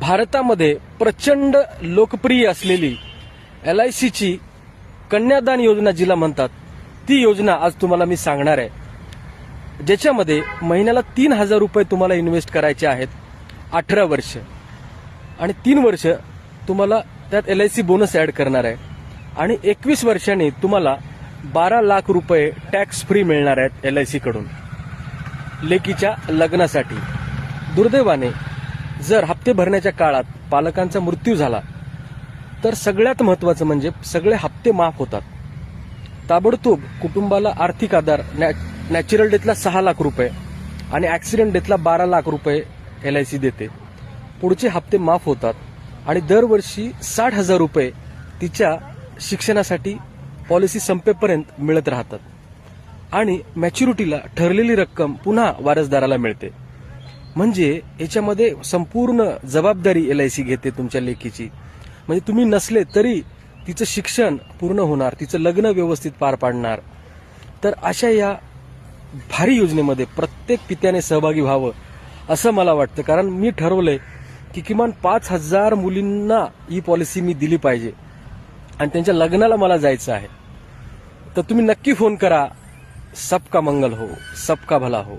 भारतामध्ये प्रचंड लोकप्रिय असलेली LICची कन्यादान योजना जिला म्हणतात, ती योजना आज तुम्हाला मी सांगणार आहे, ज्याच्यामध्ये महिन्याला 3,000 रुपये तुम्हाला इन्व्हेस्ट करायचे आहेत 18 वर्ष, आणि 3 वर्ष तुम्हाला त्यात LIC बोनस ऍड करणार आहे, आणि 21 वर्षांनी तुम्हाला 12 लाख रुपये टॅक्स फ्री मिळणार आहेत LIC कडून लेकीच्या लग्नासाठी. दुर्दैवाने जर हप्ते भरण्याच्या काळात पालकांचा मृत्यू झाला तर सगळ्यात महत्त्वाचं म्हणजे सगळे हप्ते माफ होतात. ताबडतोब कुटुंबाला आर्थिक आधार नॅचरल डेथला 6 लाख रुपये आणि ॲक्सिडेंट डेथला 12 लाख रुपये LIC देते. पुढचे हप्ते माफ होतात आणि दरवर्षी 60,000 रुपये तिच्या शिक्षणासाठी पॉलिसी संपेपर्यंत मिळत राहतात, आणि मॅच्युरिटीला ठरलेली रक्कम पुन्हा वारसदाराला मिळते. म्हणजे याच्यामध्ये संपूर्ण जबाबदारी LIC घेते तुमच्या लेकीची. म्हणजे तुम्ही नसले तरी तिचं शिक्षण पूर्ण होणार, तिचं लग्न व्यवस्थित पार पाडणार. तर अशा या भारी योजनेमध्ये प्रत्येक पित्याने सहभागी व्हावं असं मला वाटतं, कारण मी ठरवलंय की किमान 5,000 मुलींना ही पॉलिसी मी दिली पाहिजे आणि त्यांच्या लग्नाला मला जायचं आहे. तर तुम्ही नक्की फोन करा. सबका मंगल हो, सबका भला हो.